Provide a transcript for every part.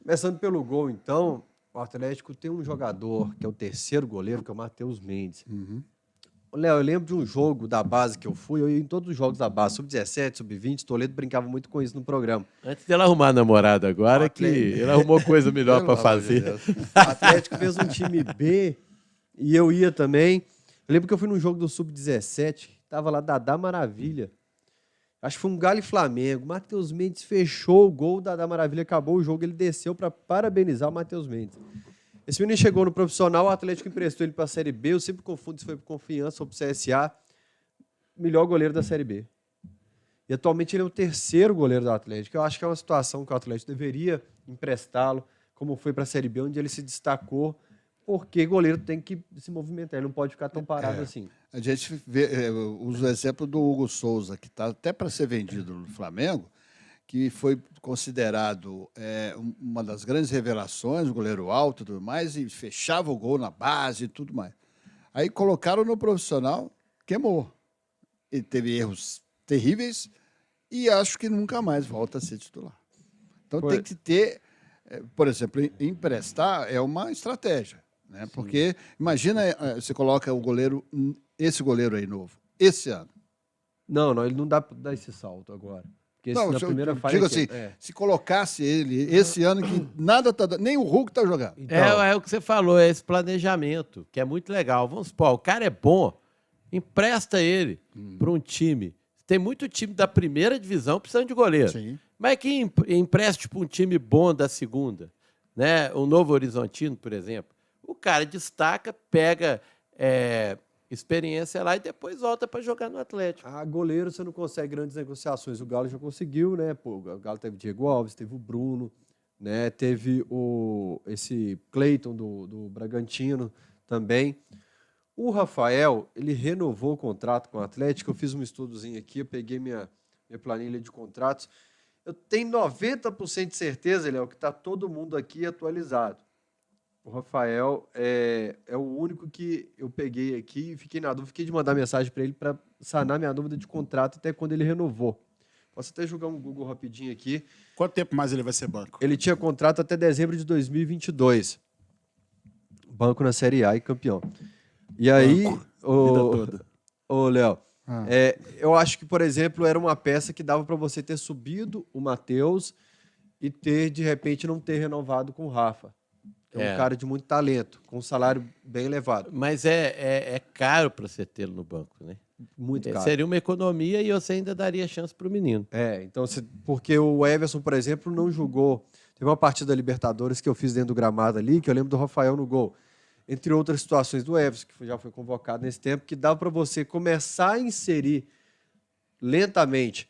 Começando pelo gol, então, o Atlético tem um jogador que é o terceiro goleiro, que é o Matheus Mendes. Ô, Léo, eu lembro de um jogo da base que eu ia em todos os jogos da base, sub-17, sub-20, Toledo brincava muito com isso no programa. Antes dela arrumar namorada agora, O que Atlético- ele arrumou coisa melhor Pelo para amor de fazer. Deus. O Atlético fez um time B e eu ia também. Eu lembro que eu fui num jogo do sub-17, tava lá Dadá Maravilha. Acho que foi um Galo e Flamengo. Matheus Mendes fechou o gol, Dadá Maravilha acabou o jogo, ele desceu para parabenizar o Matheus Mendes. Esse menino chegou no profissional, o Atlético emprestou ele para a Série B. Eu sempre confundo se foi por confiança ou por CSA. Melhor goleiro da Série B. E atualmente ele é o terceiro goleiro do Atlético. Eu acho que é uma situação que o Atlético deveria emprestá-lo, como foi para a Série B, onde ele se destacou, porque goleiro tem que se movimentar, ele não pode ficar tão parado assim. A gente usa o exemplo do Hugo Souza, que está até para ser vendido no Flamengo, que foi considerado uma das grandes revelações, um goleiro alto e tudo mais, e fechava o gol na base e tudo mais. Aí colocaram no profissional, queimou. Ele teve erros terríveis e acho que nunca mais volta a ser titular. Então tem que ter, por exemplo, emprestar é uma estratégia, né? Porque imagina, você coloca o goleiro, esse goleiro aí novo, esse ano. Não, ele não dá para dar esse salto agora. Porque Não, na primeira fase. digo assim, se colocasse ele esse ano que nada tá dando, nem o Hulk tá jogando. Então, É o que você falou, é esse planejamento, que é muito legal. Vamos supor, o cara é bom, empresta ele para um time. Tem muito time da primeira divisão precisando de goleiro. Sim. Mas que empresta para um time bom da segunda, né? O Novo Horizontino, por exemplo. O cara destaca, pega experiência lá e depois volta para jogar no Atlético. a goleiro você não consegue grandes negociações. O Galo já conseguiu, né? Pô, o Galo teve o Diego Alves, teve o Bruno, né? Teve esse Cleiton do Bragantino também. O Rafael, ele renovou o contrato com o Atlético. Eu fiz um estudozinho aqui, eu peguei minha planilha de contratos. Eu tenho 90% de certeza, Léo, que está todo mundo aqui atualizado. O Rafael é o único que eu peguei aqui e fiquei na dúvida. Fiquei de mandar mensagem para ele para sanar minha dúvida de contrato até quando ele renovou. Posso até jogar um Google rapidinho aqui. Quanto tempo mais ele vai ser banco? Ele tinha contrato até dezembro de 2022. Banco na Série A e campeão. E aí, Vida toda. ô Léo, eu acho que, por exemplo, era uma peça que dava para você ter subido o Matheus e ter, de repente, não ter renovado com o Rafa. É um cara de muito talento, com um salário bem elevado. Mas é caro para você tê-lo no banco, né? Muito caro. Seria uma economia e você ainda daria chance para o menino. Então, porque o Everson, por exemplo, não jogou. Teve uma partida da Libertadores que eu fiz dentro do gramado ali, que eu lembro do Rafael no gol. Entre outras situações do Everson, que já foi convocado nesse tempo, que dava para você começar a inserir lentamente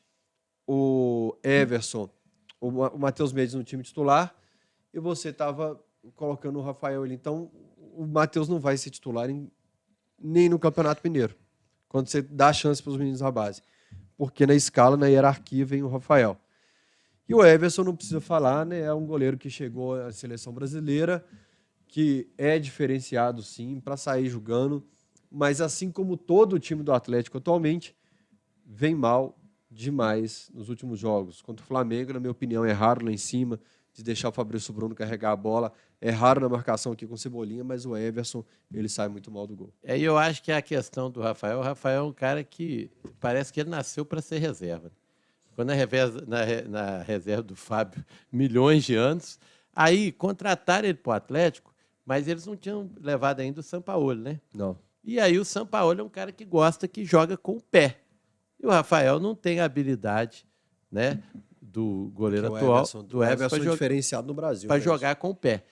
o Everson, o Matheus Mendes no time titular, e você estava colocando o Rafael ali. Então, o Matheus não vai ser titular nem no Campeonato Mineiro, quando você dá chance para os meninos da base. Porque na escala, na hierarquia, vem o Rafael. E o Everson, não precisa falar, né? É um goleiro que chegou à seleção brasileira, que é diferenciado, sim, para sair jogando, mas assim como todo o time do Atlético atualmente, vem mal demais nos últimos jogos. Contra o Flamengo, na minha opinião, é raro lá em cima, de deixar o Fabrício Bruno carregar a bola. É raro na marcação aqui com o Cebolinha, mas o Everson, ele sai muito mal do gol. E eu acho que a questão do Rafael, o Rafael é um cara que parece que ele nasceu para ser reserva. Ficou na reserva do Fábio milhões de anos. Aí contrataram ele para o Atlético, mas eles não tinham levado ainda o Sampaoli, né? Não. E aí o Sampaoli é um cara que gosta, que joga com o pé. E o Rafael não tem a habilidade, né, do goleiro atual, do Everson é diferenciado no Brasil. para jogar com o pé.